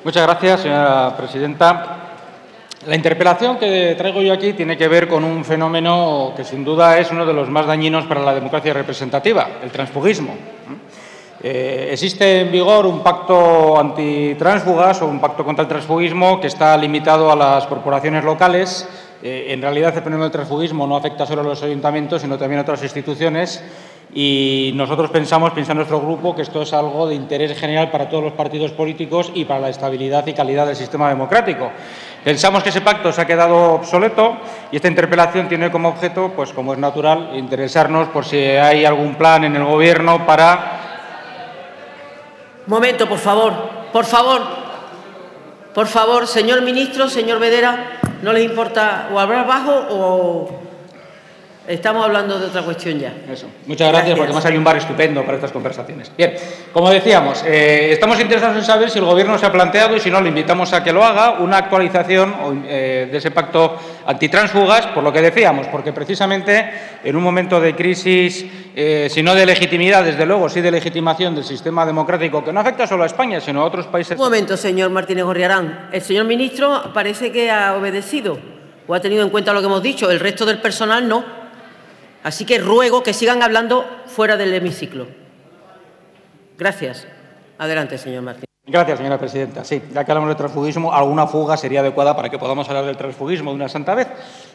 Muchas gracias, señora presidenta. La interpelación que traigo yo aquí tiene que ver con un fenómeno que, sin duda, es uno de los más dañinos para la democracia representativa, el transfugismo. Existe en vigor un pacto antitránsfugas o un pacto contra el transfugismo que está limitado a las corporaciones locales. En realidad, el fenómeno del transfugismo no afecta solo a los ayuntamientos, sino también a otras instituciones. Y nosotros piensa nuestro grupo, que esto es algo de interés general para todos los partidos políticos y para la estabilidad y calidad del sistema democrático. Pensamos que ese pacto se ha quedado obsoleto y esta interpelación tiene como objeto, pues como es natural, interesarnos por si hay algún plan en el Gobierno para... Un momento, por favor. Por favor. Por favor, señor ministro, señor Vedera, ¿no les importa o hablar bajo o...? Estamos hablando de otra cuestión ya. Eso. Muchas gracias, porque además hay un bar estupendo para estas conversaciones. Bien, como decíamos, estamos interesados en saber si el Gobierno se ha planteado, y si no, le invitamos a que lo haga, una actualización de ese pacto antitránsfugas, por lo que decíamos, porque precisamente en un momento de crisis, si no de legitimidad, desde luego, sí de legitimación del sistema democrático, que no afecta solo a España, sino a otros países... Un momento, señor Martínez Gorriarán. El señor ministro parece que ha obedecido o ha tenido en cuenta lo que hemos dicho. El resto del personal no. Así que ruego que sigan hablando fuera del hemiciclo. Gracias. Adelante, señor Martínez. Gracias, señora presidenta. Sí, ya que hablamos de transfugismo, alguna fuga sería adecuada para que podamos hablar del transfugismo de una santa vez.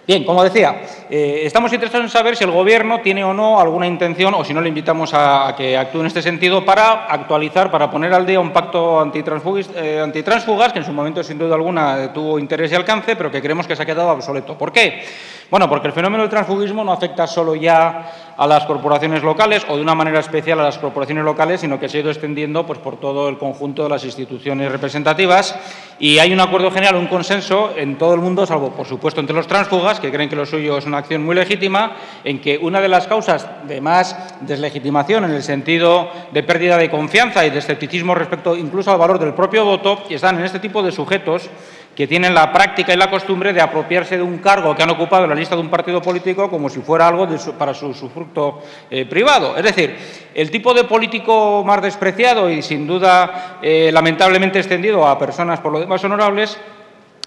Bien, como decía, estamos interesados en saber si el Gobierno tiene o no alguna intención, o si no, le invitamos a que actúe en este sentido para actualizar, para poner al día un pacto antitránsfugas que en su momento, sin duda alguna, tuvo interés y alcance, pero que creemos que se ha quedado obsoleto. ¿Por qué? Bueno, porque el fenómeno del transfugismo no afecta solo ya a las corporaciones locales o de una manera especial a las corporaciones locales, sino que se ha ido extendiendo pues, por todo el conjunto de las instituciones representativas, y hay un acuerdo general, un consenso en todo el mundo, salvo, por supuesto, entre los tránsfugas, que creen que lo suyo es una acción muy legítima, en que una de las causas de más deslegitimación en el sentido de pérdida de confianza y de escepticismo respecto incluso al valor del propio voto están en este tipo de sujetos que tienen la práctica y la costumbre de apropiarse de un cargo que han ocupado en la lista de un partido político como si fuera algo para su usufructo privado. Es decir, el tipo de político más despreciado y, sin duda, lamentablemente extendido a personas por lo demás honorables,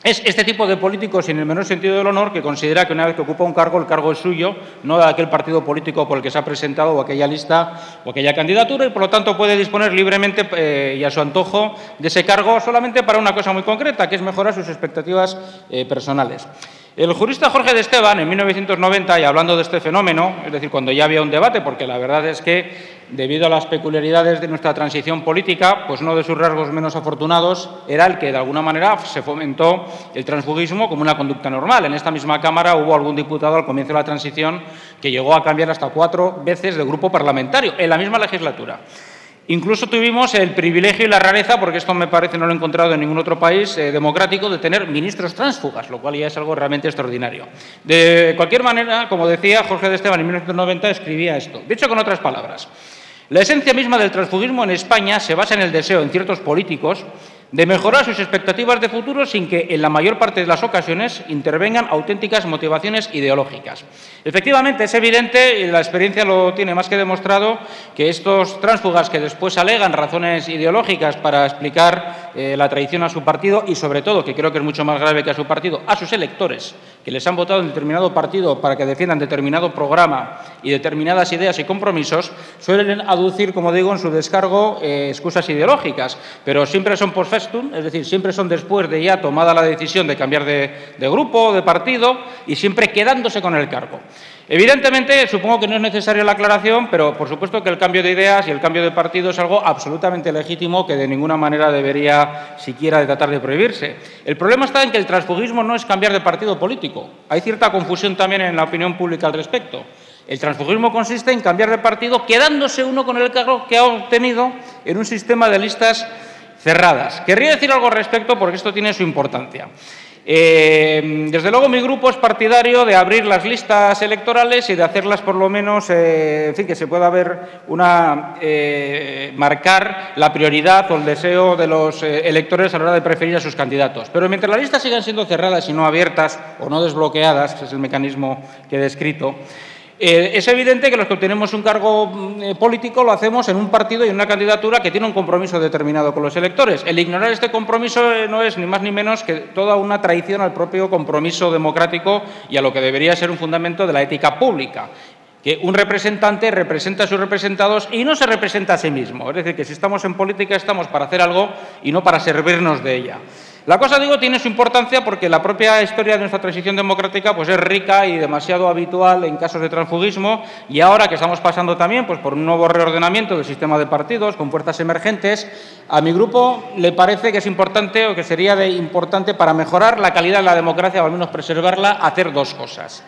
es este tipo de político sin el menor sentido del honor, que considera que una vez que ocupa un cargo, el cargo es suyo, no de aquel partido político por el que se ha presentado o aquella lista o aquella candidatura, y por lo tanto puede disponer libremente y a su antojo de ese cargo solamente para una cosa muy concreta, que es mejorar sus expectativas personales. El jurista Jorge de Esteban, en 1990, y hablando de este fenómeno, es decir, cuando ya había un debate, porque la verdad es que, debido a las peculiaridades de nuestra transición política, pues uno de sus rasgos menos afortunados era el que, de alguna manera, se fomentó el transfugismo como una conducta normal. En esta misma Cámara hubo algún diputado al comienzo de la transición que llegó a cambiar hasta 4 veces de grupo parlamentario, en la misma legislatura. Incluso tuvimos el privilegio y la rareza, porque esto me parece no lo he encontrado en ningún otro país democrático, de tener ministros tránsfugas, lo cual ya es algo realmente extraordinario. De cualquier manera, como decía, Jorge de Esteban en 1990 escribía esto. Dicho con otras palabras, la esencia misma del transfugismo en España se basa en el deseo en ciertos políticos de mejorar sus expectativas de futuro sin que, en la mayor parte de las ocasiones, intervengan auténticas motivaciones ideológicas. Efectivamente, es evidente, y la experiencia lo tiene más que demostrado, que estos tránsfugas que después alegan razones ideológicas para explicar la traición a su partido y, sobre todo, que creo que es mucho más grave que a su partido, a sus electores, que les han votado en determinado partido para que defiendan determinado programa y determinadas ideas y compromisos, suelen aducir, como digo, en su descargo excusas ideológicas, pero siempre son post festum, es decir, siempre son después de ya tomada la decisión de cambiar de grupo o de partido, y siempre quedándose con el cargo. Evidentemente, supongo que no es necesaria la aclaración, pero por supuesto que el cambio de ideas y el cambio de partido es algo absolutamente legítimo que de ninguna manera debería siquiera de tratar de prohibirse. El problema está en que el transfugismo no es cambiar de partido político. Hay cierta confusión también en la opinión pública al respecto. El transfugismo consiste en cambiar de partido quedándose uno con el cargo que ha obtenido en un sistema de listas cerradas. Querría decir algo al respecto porque esto tiene su importancia. Desde luego, mi grupo es partidario de abrir las listas electorales y de hacerlas, por lo menos, en fin, que se pueda ver marcar la prioridad o el deseo de los electores a la hora de preferir a sus candidatos. Pero mientras las listas sigan siendo cerradas y no abiertas o no desbloqueadas, que es el mecanismo que he descrito, Es evidente que los que obtenemos un cargo político lo hacemos en un partido y en una candidatura que tiene un compromiso determinado con los electores. El ignorar este compromiso no es ni más ni menos que toda una traición al propio compromiso democrático y a lo que debería ser un fundamento de la ética pública, que un representante representa a sus representados y no se representa a sí mismo. Es decir, que si estamos en política estamos para hacer algo y no para servirnos de ella. La cosa, digo, tiene su importancia porque la propia historia de nuestra transición democrática pues es rica y demasiado habitual en casos de transfugismo, y ahora que estamos pasando también pues, por un nuevo reordenamiento del sistema de partidos con fuerzas emergentes, a mi grupo le parece que es importante o que sería importante para mejorar la calidad de la democracia o al menos preservarla, hacer dos cosas.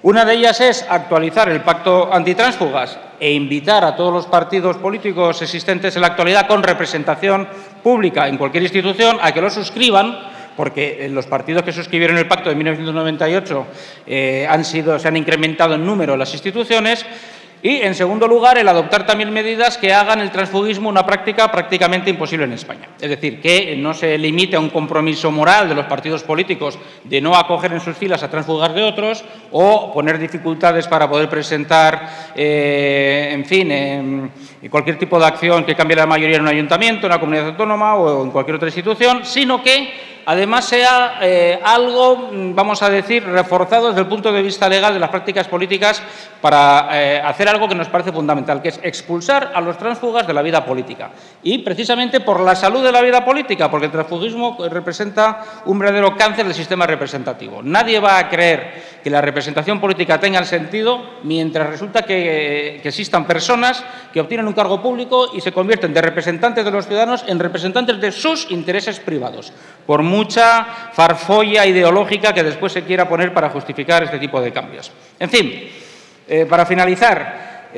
Una de ellas es actualizar el pacto antitránsfugas e invitar a todos los partidos políticos existentes en la actualidad con representación pública en cualquier institución a que lo suscriban, porque los partidos que suscribieron el pacto de 1998 se han incrementado en número las instituciones. Y, en segundo lugar, el adoptar también medidas que hagan el transfugismo una práctica prácticamente imposible en España. Es decir, que no se limite a un compromiso moral de los partidos políticos de no acoger en sus filas a tránsfugas de otros o poner dificultades para poder presentar, cualquier tipo de acción que cambie la mayoría en un ayuntamiento, en una comunidad autónoma o en cualquier otra institución, sino que además sea algo, vamos a decir, reforzado desde el punto de vista legal de las prácticas políticas para hacer algo que nos parece fundamental, que es expulsar a los tránsfugas de la vida política. Y precisamente por la salud de la vida política, porque el transfugismo representa un verdadero cáncer del sistema representativo. Nadie va a creer que la representación política tenga sentido mientras resulta que existan personas que obtienen un cargo público y se convierten de representantes de los ciudadanos en representantes de sus intereses privados, por mucha farfolla ideológica que después se quiera poner para justificar este tipo de cambios. En fin, para finalizar,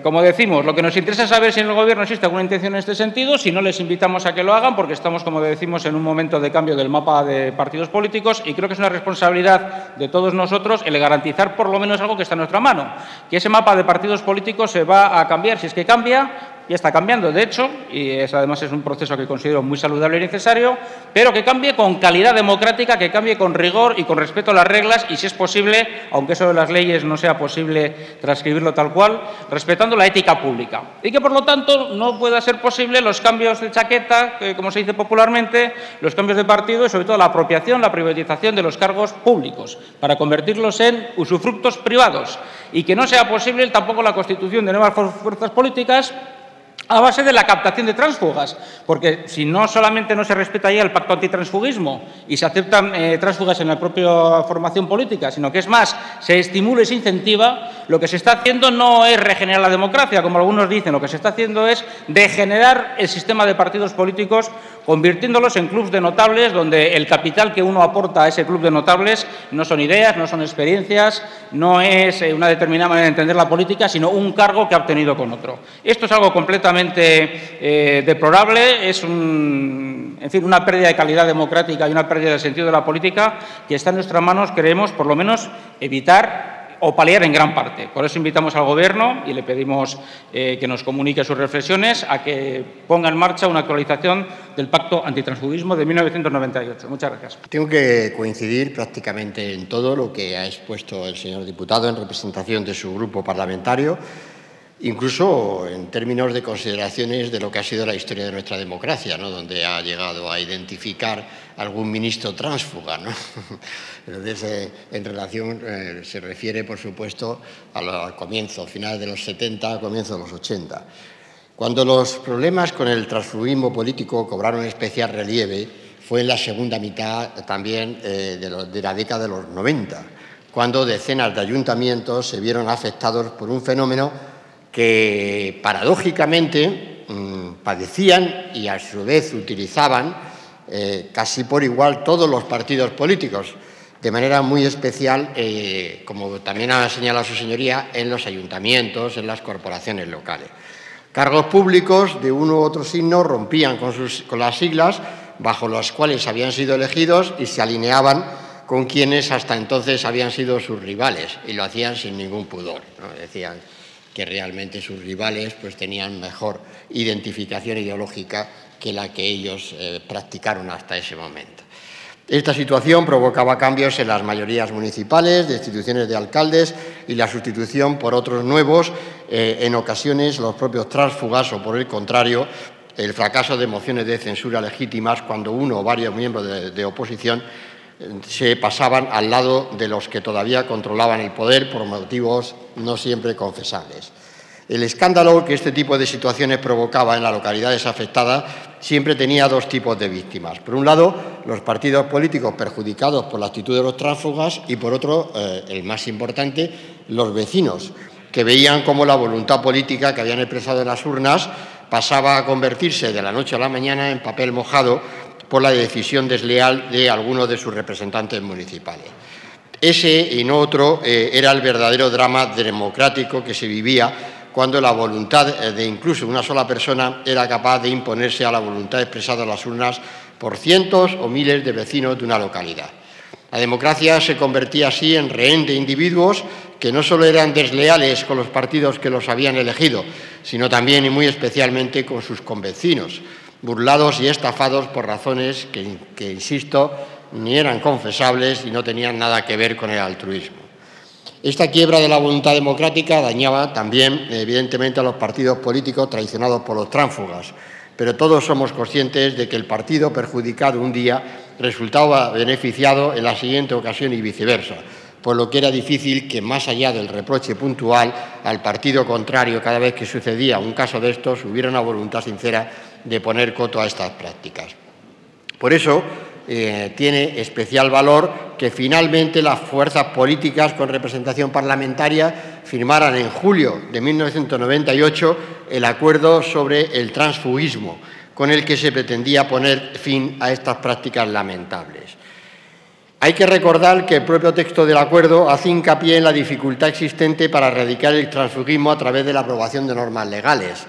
como decimos, lo que nos interesa es saber si en el Gobierno existe alguna intención en este sentido. Si no, les invitamos a que lo hagan, porque estamos, como decimos, en un momento de cambio del mapa de partidos políticos y creo que es una responsabilidad de todos nosotros el garantizar por lo menos algo que está en nuestra mano, que ese mapa de partidos políticos se va a cambiar, si es que cambia. Ya está cambiando, de hecho, y además es un proceso que considero muy saludable y necesario, pero que cambie con calidad democrática, que cambie con rigor y con respeto a las reglas y, si es posible, aunque eso de las leyes no sea posible transcribirlo tal cual, respetando la ética pública. Y que, por lo tanto, no pueda ser posible los cambios de chaqueta, como se dice popularmente, los cambios de partido y, sobre todo, la apropiación, la privatización de los cargos públicos para convertirlos en usufructos privados y que no sea posible tampoco la constitución de nuevas fuerzas políticas a base de la captación de tránsfugas, porque si no solamente no se respeta ya el pacto antitransfugismo y se aceptan tránsfugas en la propia formación política, sino que es más, se estimula y se incentiva, lo que se está haciendo no es regenerar la democracia, como algunos dicen, lo que se está haciendo es degenerar el sistema de partidos políticos, convirtiéndolos en clubs de notables, donde el capital que uno aporta a ese club de notables no son ideas, no son experiencias, no es una determinada manera de entender la política, sino un cargo que ha obtenido con otro. Esto es algo completamente deplorable, es una pérdida de calidad democrática y una pérdida de sentido de la política que está en nuestras manos, queremos, por lo menos, evitar o paliar en gran parte. Por eso invitamos al Gobierno y le pedimos que nos comunique sus reflexiones a que ponga en marcha una actualización del Pacto Antitransfugismo de 1998. Muchas gracias. Tengo que coincidir prácticamente en todo lo que ha expuesto el señor diputado en representación de su grupo parlamentario, incluso en términos de consideraciones de lo que ha sido la historia de nuestra democracia, ¿no?, donde ha llegado a identificar algún ministro tránsfuga, ¿no? Entonces, en relación, se refiere, por supuesto, al comienzo, final de los 70, comienzo de los 80. Cuando los problemas con el transfugismo político cobraron especial relieve fue en la segunda mitad también de la década de los 90, cuando decenas de ayuntamientos se vieron afectados por un fenómeno que paradójicamente padecían y a su vez utilizaban casi por igual todos los partidos políticos, de manera muy especial, como también ha señalado su señoría, en los ayuntamientos, en las corporaciones locales. Cargos públicos de uno u otro signo rompían con las siglas bajo las cuales habían sido elegidos y se alineaban con quienes hasta entonces habían sido sus rivales, y lo hacían sin ningún pudor, ¿no? Decían que realmente sus rivales pues, tenían mejor identificación ideológica que la que ellos practicaron hasta ese momento. Esta situación provocaba cambios en las mayorías municipales, destituciones de alcaldes y la sustitución por otros nuevos, en ocasiones los propios tránsfugas o, por el contrario, el fracaso de mociones de censura legítimas cuando uno o varios miembros de oposición se pasaban al lado de los que todavía controlaban el poder por motivos no siempre confesables. El escándalo que este tipo de situaciones provocaba en las localidades afectadas siempre tenía dos tipos de víctimas. Por un lado, los partidos políticos perjudicados por la actitud de los tránsfugas y, por otro, el más importante, los vecinos, que veían cómo la voluntad política que habían expresado en las urnas pasaba a convertirse de la noche a la mañana en papel mojado por la decisión desleal de algunos de sus representantes municipales. Ese y no otro era el verdadero drama democrático que se vivía cuando la voluntad de incluso una sola persona era capaz de imponerse a la voluntad expresada en las urnas por cientos o miles de vecinos de una localidad. La democracia se convertía así en rehén de individuos que no solo eran desleales con los partidos que los habían elegido, sino también y muy especialmente con sus convecinos, burlados y estafados por razones que, insisto, ni eran confesables y no tenían nada que ver con el altruismo. Esta quiebra de la voluntad democrática dañaba también, evidentemente, a los partidos políticos traicionados por los tránsfugas, pero todos somos conscientes de que el partido perjudicado un día resultaba beneficiado en la siguiente ocasión y viceversa, por lo que era difícil que, más allá del reproche puntual al partido contrario cada vez que sucedía un caso de estos, hubiera una voluntad sincera de poner coto a estas prácticas. Por eso, tiene especial valor que finalmente las fuerzas políticas con representación parlamentaria firmaran en julio de 1998 el acuerdo sobre el transfugismo, con el que se pretendía poner fin a estas prácticas lamentables. Hay que recordar que el propio texto del acuerdo hace hincapié en la dificultad existente para erradicar el transfugismo a través de la aprobación de normas legales.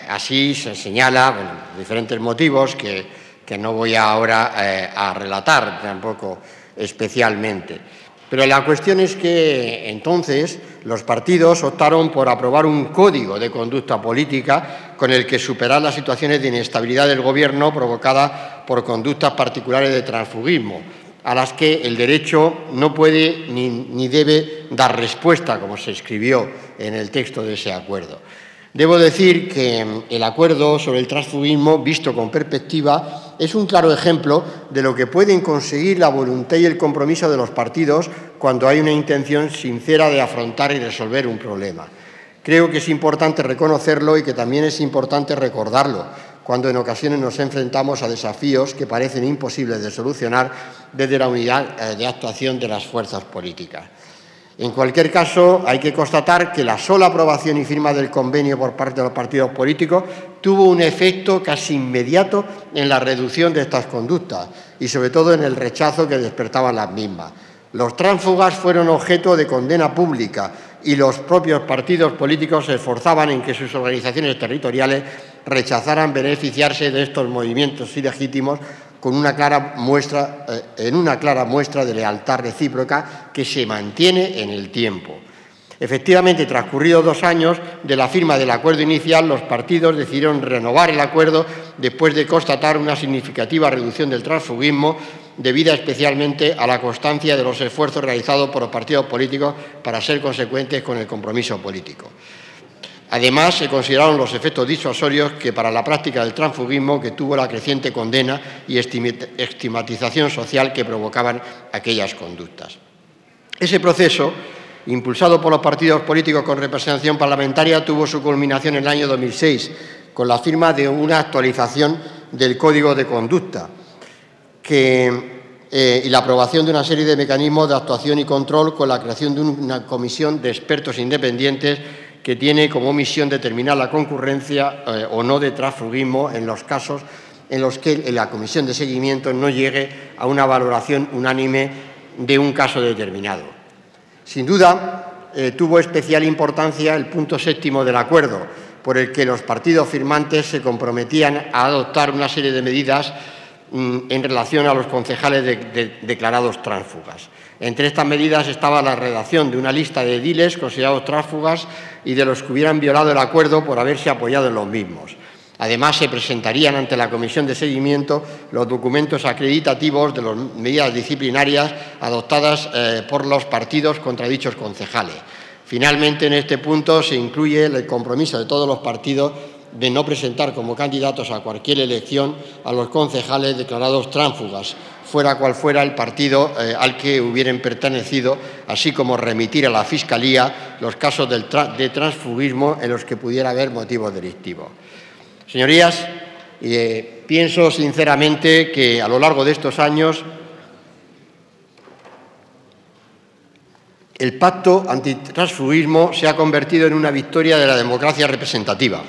Así se señala, diferentes motivos que no voy ahora a relatar tampoco especialmente. Pero la cuestión es que entonces los partidos optaron por aprobar un código de conducta política con el que superar las situaciones de inestabilidad del Gobierno provocadas por conductas particulares de transfugismo, a las que el derecho no puede ni debe dar respuesta, como se escribió en el texto de ese acuerdo. Debo decir que el acuerdo sobre el transfugismo, visto con perspectiva, es un claro ejemplo de lo que pueden conseguir la voluntad y el compromiso de los partidos cuando hay una intención sincera de afrontar y resolver un problema. Creo que es importante reconocerlo y que también es importante recordarlo cuando en ocasiones nos enfrentamos a desafíos que parecen imposibles de solucionar desde la unidad de actuación de las fuerzas políticas. En cualquier caso, hay que constatar que la sola aprobación y firma del convenio por parte de los partidos políticos tuvo un efecto casi inmediato en la reducción de estas conductas y, sobre todo, en el rechazo que despertaban las mismas. Los tránsfugas fueron objeto de condena pública y los propios partidos políticos se esforzaban en que sus organizaciones territoriales rechazaran beneficiarse de estos movimientos ilegítimos en una clara muestra de lealtad recíproca que se mantiene en el tiempo. Efectivamente, transcurridos 2 años de la firma del acuerdo inicial, los partidos decidieron renovar el acuerdo después de constatar una significativa reducción del transfugismo, debida especialmente a la constancia de los esfuerzos realizados por los partidos políticos para ser consecuentes con el compromiso político. Además, se consideraron los efectos disuasorios que para la práctica del transfugismo que tuvo la creciente condena y estigmatización social que provocaban aquellas conductas. Ese proceso, impulsado por los partidos políticos con representación parlamentaria, tuvo su culminación en el año 2006, con la firma de una actualización del Código de Conducta y la aprobación de una serie de mecanismos de actuación y control con la creación de una comisión de expertos independientes que tiene como misión determinar la concurrencia o no de transfugismo en los casos en los que la comisión de seguimiento no llegue a una valoración unánime de un caso determinado. Sin duda, tuvo especial importancia el punto 7º del acuerdo, por el que los partidos firmantes se comprometían a adoptar una serie de medidas en relación a los concejales declarados tránsfugas. Entre estas medidas estaba la redacción de una lista de ediles considerados tránsfugas y de los que hubieran violado el acuerdo por haberse apoyado en los mismos. Además, se presentarían ante la Comisión de Seguimiento los documentos acreditativos de las medidas disciplinarias adoptadas por los partidos contra dichos concejales. Finalmente, en este punto se incluye el compromiso de todos los partidos de no presentar como candidatos a cualquier elección a los concejales declarados tránsfugas, fuera cual fuera el partido al que hubieran pertenecido, así como remitir a la Fiscalía los casos de transfugismo en los que pudiera haber motivos delictivos. Señorías, pienso sinceramente que a lo largo de estos años el pacto antitransfugismo se ha convertido en una victoria de la democracia representativa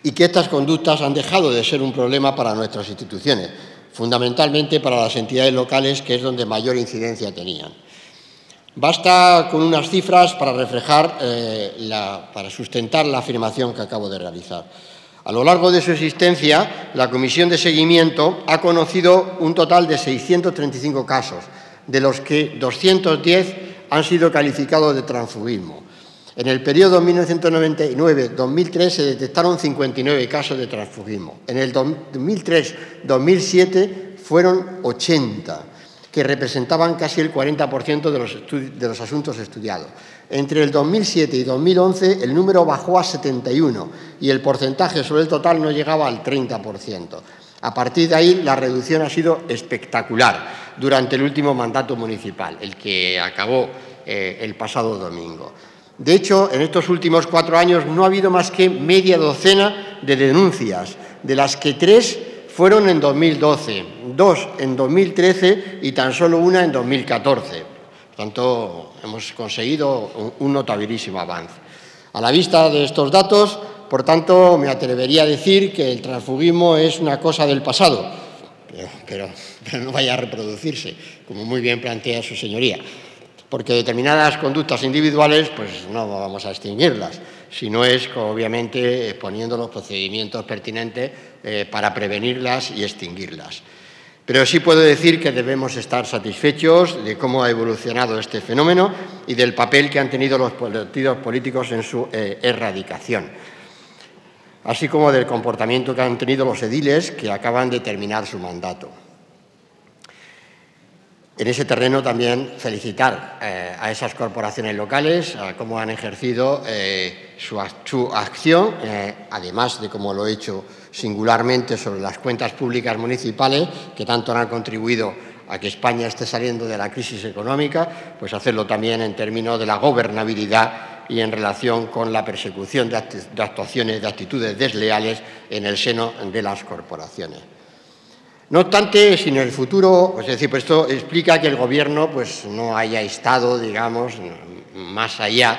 y que estas conductas han dejado de ser un problema para nuestras instituciones, fundamentalmente para las entidades locales, que es donde mayor incidencia tenían. Basta con unas cifras para reflejar, para sustentar la afirmación que acabo de realizar. A lo largo de su existencia, la Comisión de Seguimiento ha conocido un total de 635 casos, de los que 210 han sido calificados de transfugismo. En el periodo 1999-2003 se detectaron 59 casos de transfugismo. En el 2003-2007 fueron 80, que representaban casi el 40% de los asuntos estudiados. Entre el 2007 y 2011 el número bajó a 71 y el porcentaje sobre el total no llegaba al 30%. A partir de ahí la reducción ha sido espectacular durante el último mandato municipal, el que acabó el pasado domingo. De hecho, en estos últimos 4 años no ha habido más que media docena de denuncias, de las que 3 fueron en 2012, 2 en 2013 y tan solo una en 2014. Por tanto, hemos conseguido un notabilísimo avance. A la vista de estos datos, por tanto, me atrevería a decir que el transfugismo es una cosa del pasado, pero no vaya a reproducirse, como muy bien plantea su señoría, porque determinadas conductas individuales pues no vamos a extinguirlas, sino es, obviamente, poniendo los procedimientos pertinentes para prevenirlas y extinguirlas. Pero sí puedo decir que debemos estar satisfechos de cómo ha evolucionado este fenómeno y del papel que han tenido los partidos políticos en su erradicación, así como del comportamiento que han tenido los ediles que acaban de terminar su mandato. En ese terreno también felicitar a esas corporaciones locales, a cómo han ejercido su acción, además de cómo lo he hecho singularmente sobre las cuentas públicas municipales, que tanto han contribuido a que España esté saliendo de la crisis económica, pues hacerlo también en términos de la gobernabilidad y en relación con la persecución de actuaciones, de actitudes desleales en el seno de las corporaciones. No obstante, si en el futuro, es decir, pues esto explica que el Gobierno pues, no haya estado, digamos, más allá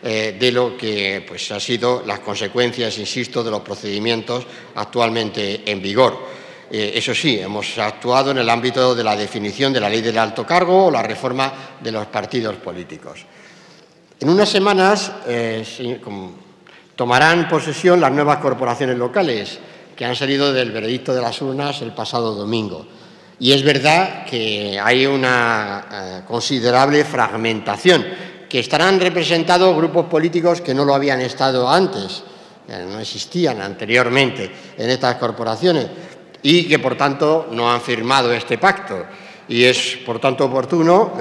de lo que pues, ha sido las consecuencias, insisto, de los procedimientos actualmente en vigor. Eso sí, hemos actuado en el ámbito de la definición de la ley del alto cargo o la reforma de los partidos políticos. En unas semanas tomarán posesión las nuevas corporaciones locales, que han salido del veredicto de las urnas el pasado domingo. Y es verdad que hay una considerable fragmentación, que estarán representados grupos políticos que no lo habían estado antes, no existían anteriormente en estas corporaciones y que, por tanto, no han firmado este pacto. Y es, por tanto, oportuno,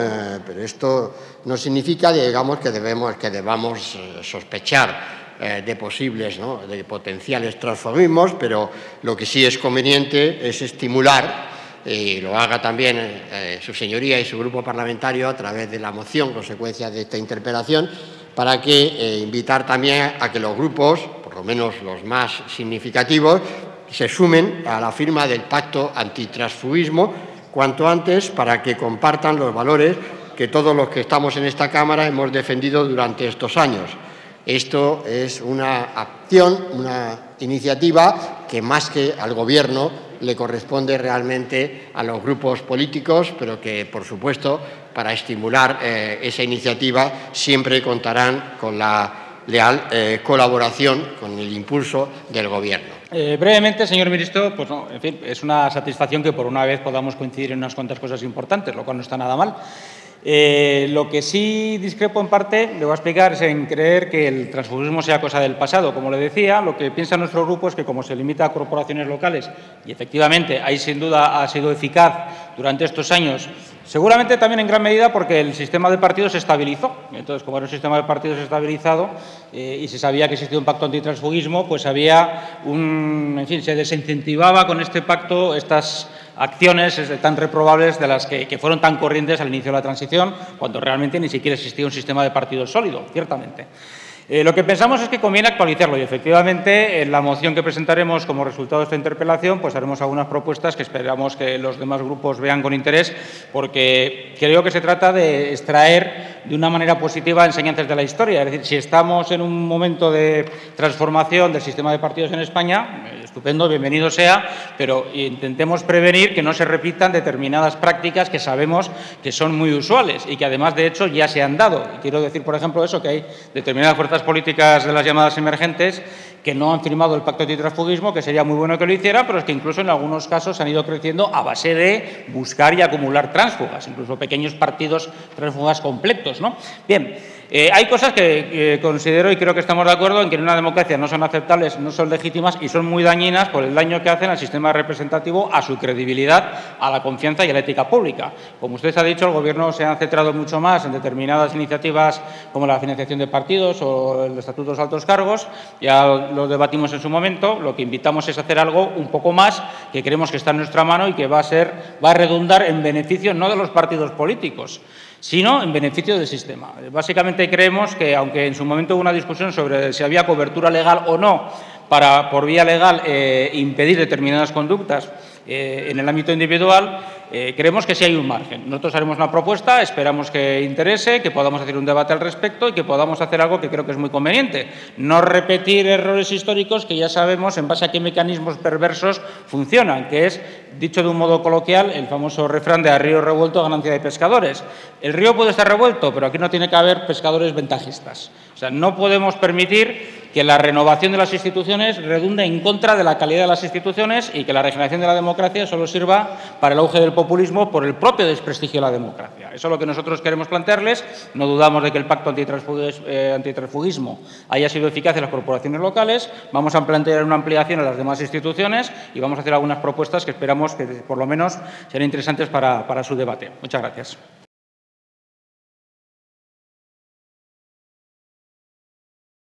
pero esto no significa, digamos, que debamos sospechar de posibles, ¿no?, de potenciales transfugismos, pero lo que sí es conveniente es estimular, y lo haga también su señoría y su grupo parlamentario a través de la moción, consecuencia de esta interpelación, para que invitar también a que los grupos, por lo menos los más significativos, se sumen a la firma del pacto antitransfugismo cuanto antes, para que compartan los valores que todos los que estamos en esta Cámara hemos defendido durante estos años. Esto es una acción, una iniciativa que más que al Gobierno le corresponde realmente a los grupos políticos, pero que, por supuesto, para estimular esa iniciativa siempre contarán con la leal colaboración, con el impulso del Gobierno. Brevemente, señor ministro, pues no, en fin, es una satisfacción que por una vez podamos coincidir en unas cuantas cosas importantes, lo cual no está nada mal. Lo que sí discrepo en parte, le voy a explicar, es en creer que el transfugismo sea cosa del pasado. Como le decía, lo que piensa nuestro grupo es que como se limita a corporaciones locales, y efectivamente ahí sin duda ha sido eficaz durante estos años, seguramente también en gran medida porque el sistema de partidos se estabilizó. Entonces, como era un sistema de partidos estabilizado y se sabía que existía un pacto antitransfugismo, pues había en fin, se desincentivaba con este pacto estas acciones tan reprobables de las que fueron tan corrientes al inicio de la transición, cuando realmente ni siquiera existía un sistema de partidos sólido, ciertamente. Lo que pensamos es que conviene actualizarlo y, efectivamente, en la moción que presentaremos como resultado de esta interpelación, pues haremos algunas propuestas que esperamos que los demás grupos vean con interés, porque creo que se trata de extraer de una manera positiva enseñanzas de la historia. Es decir, si estamos en un momento de transformación del sistema de partidos en España, estupendo, bienvenido sea, pero intentemos prevenir que no se repitan determinadas prácticas que sabemos que son muy usuales y que, además, de hecho, ya se han dado. Quiero decir, por ejemplo, eso, que hay determinadas fuerzas políticas de las llamadas emergentes que no han firmado el pacto antitransfugismo, que sería muy bueno que lo hiciera, pero es que incluso en algunos casos han ido creciendo a base de buscar y acumular tránsfugas, incluso pequeños partidos tránsfugas completos, ¿no? Bien, hay cosas que considero y creo que estamos de acuerdo en que en una democracia no son aceptables, no son legítimas y son muy dañinas por el daño que hacen al sistema representativo, a su credibilidad, a la confianza y a la ética pública. Como usted ha dicho, el Gobierno se ha centrado mucho más en determinadas iniciativas como la financiación de partidos o el estatuto de los altos cargos. Ya lo debatimos en su momento. Lo que invitamos es hacer algo un poco más que creemos que está en nuestra mano y que va a redundar en beneficio no de los partidos políticos, sino en beneficio del sistema. Básicamente creemos que, aunque en su momento hubo una discusión sobre si había cobertura legal o no para, por vía legal, impedir determinadas conductas en el ámbito individual, creemos que sí hay un margen. Nosotros haremos una propuesta, esperamos que interese, que podamos hacer un debate al respecto y que podamos hacer algo que creo que es muy conveniente. No repetir errores históricos que ya sabemos en base a qué mecanismos perversos funcionan, que es, dicho de un modo coloquial, el famoso refrán de a río revuelto, ganancia de pescadores. El río puede estar revuelto, pero aquí no tiene que haber pescadores ventajistas. O sea, no podemos permitir que la renovación de las instituciones redunde en contra de la calidad de las instituciones y que la regeneración de la democracia solo sirva para el auge del populismo por el propio desprestigio de la democracia. Eso es lo que nosotros queremos plantearles. No dudamos de que el pacto antitransfugismo haya sido eficaz en las corporaciones locales. Vamos a plantear una ampliación a las demás instituciones y vamos a hacer algunas propuestas que esperamos que, por lo menos, sean interesantes para su debate. Muchas gracias.